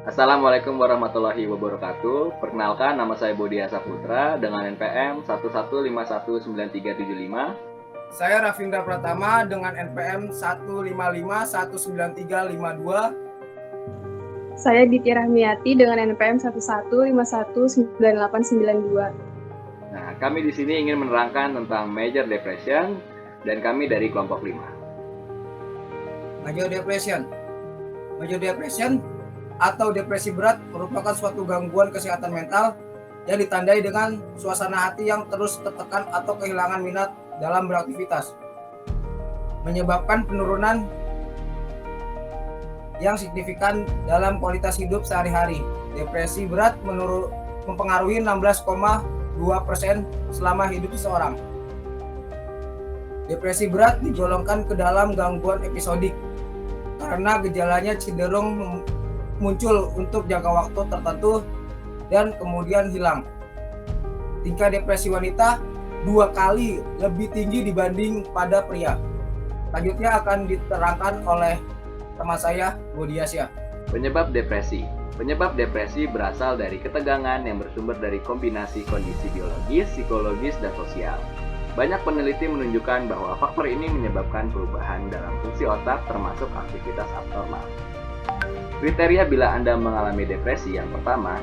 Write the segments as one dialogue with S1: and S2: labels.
S1: Assalamualaikum warahmatullahi wabarakatuh. Perkenalkan, nama saya Bodia Saputra dengan NPM 1151935.
S2: Saya Rafindra Pratama dengan NPM 155195352.
S3: Saya Ditya Rahmiati dengan NPM 115199892.
S1: Nah, kami di sini ingin menerangkan tentang Major Depression dan kami dari kelompok 5.
S2: Major Depression atau depresi berat merupakan suatu gangguan kesehatan mental yang ditandai dengan suasana hati yang terus tertekan atau kehilangan minat dalam beraktivitas, menyebabkan penurunan yang signifikan dalam kualitas hidup sehari-hari. Depresi berat mempengaruhi 16,2% selama hidup seseorang. Depresi berat digolongkan ke dalam gangguan episodik karena gejalanya cenderung muncul untuk jangka waktu tertentu dan kemudian hilang. Tingkat depresi wanita 2 kali lebih tinggi dibanding pada pria. Selanjutnya akan diterangkan oleh teman saya, Bodiasya.
S1: Penyebab depresi. Penyebab depresi berasal dari ketegangan yang bersumber dari kombinasi kondisi biologis, psikologis, dan sosial. Banyak peneliti menunjukkan bahwa faktor ini menyebabkan perubahan dalam fungsi otak termasuk aktivitas abnormal. Kriteria bila Anda mengalami depresi: yang pertama,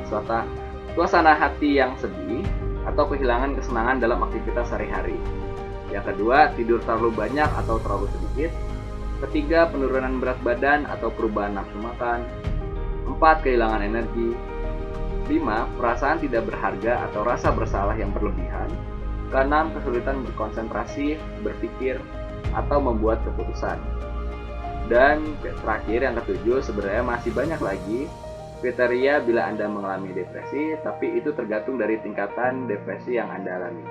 S1: suasana hati yang sedih atau kehilangan kesenangan dalam aktivitas sehari-hari. Yang kedua, tidur terlalu banyak atau terlalu sedikit. Ketiga, penurunan berat badan atau perubahan nafsu makan. 4, kehilangan energi. 5, perasaan tidak berharga atau rasa bersalah yang berlebihan. Keenam, kesulitan berkonsentrasi, berpikir, atau membuat keputusan. Dan terakhir, yang ketujuh, sebenarnya masih banyak lagi kriteria bila Anda mengalami depresi, tapi itu tergantung dari tingkatan depresi yang Anda alami.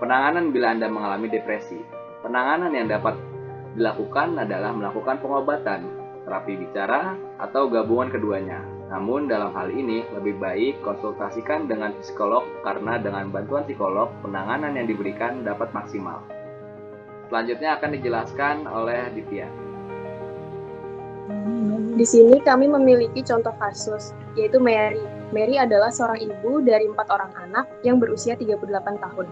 S1: Penanganan bila Anda mengalami depresi. Penanganan yang dapat dilakukan adalah melakukan pengobatan, terapi bicara, atau gabungan keduanya. Namun dalam hal ini lebih baik konsultasikan dengan psikolog karena dengan bantuan psikolog, penanganan yang diberikan dapat maksimal. Selanjutnya akan dijelaskan oleh Ditya.
S3: Di sini kami memiliki contoh kasus, yaitu Mary. Mary adalah seorang ibu dari 4 orang anak yang berusia 38 tahun.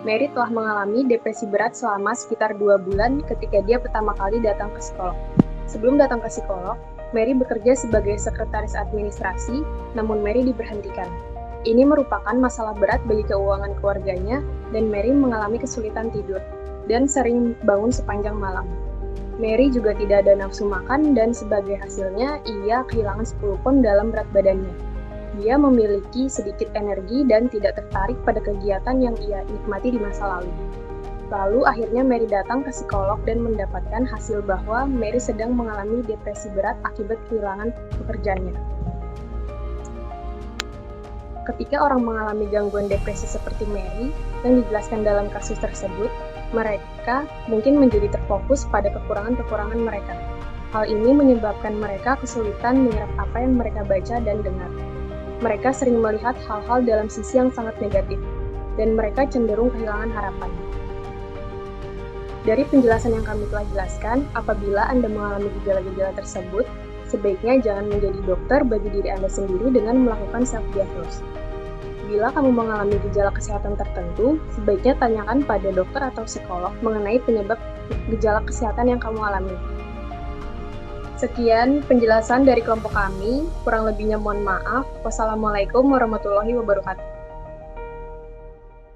S3: Mary telah mengalami depresi berat selama sekitar 2 bulan ketika dia pertama kali datang ke psikolog. Sebelum datang ke psikolog, Mary bekerja sebagai sekretaris administrasi, namun Mary diberhentikan. Ini merupakan masalah berat bagi keuangan keluarganya, dan Mary mengalami kesulitan tidur, dan sering bangun sepanjang malam. Mary juga tidak ada nafsu makan dan sebagai hasilnya ia kehilangan 10 pound dalam berat badannya. Dia memiliki sedikit energi dan tidak tertarik pada kegiatan yang ia nikmati di masa lalu. Lalu akhirnya Mary datang ke psikolog dan mendapatkan hasil bahwa Mary sedang mengalami depresi berat akibat kehilangan pekerjaannya. Ketika orang mengalami gangguan depresi seperti Mary yang dijelaskan dalam kasus tersebut, mereka mungkin menjadi terfokus pada kekurangan-kekurangan mereka. Hal ini menyebabkan mereka kesulitan menyerap apa yang mereka baca dan dengar. Mereka sering melihat hal-hal dalam sisi yang sangat negatif, dan mereka cenderung kehilangan harapan. Dari penjelasan yang kami telah jelaskan, apabila Anda mengalami gejala-gejala tersebut, sebaiknya jangan menjadi dokter bagi diri Anda sendiri dengan melakukan self-diagnose. Bila kamu mengalami gejala kesehatan tertentu, sebaiknya tanyakan pada dokter atau psikolog mengenai penyebab gejala kesehatan yang kamu alami. Sekian penjelasan dari kelompok kami, kurang lebihnya mohon maaf. Wassalamualaikum warahmatullahi wabarakatuh.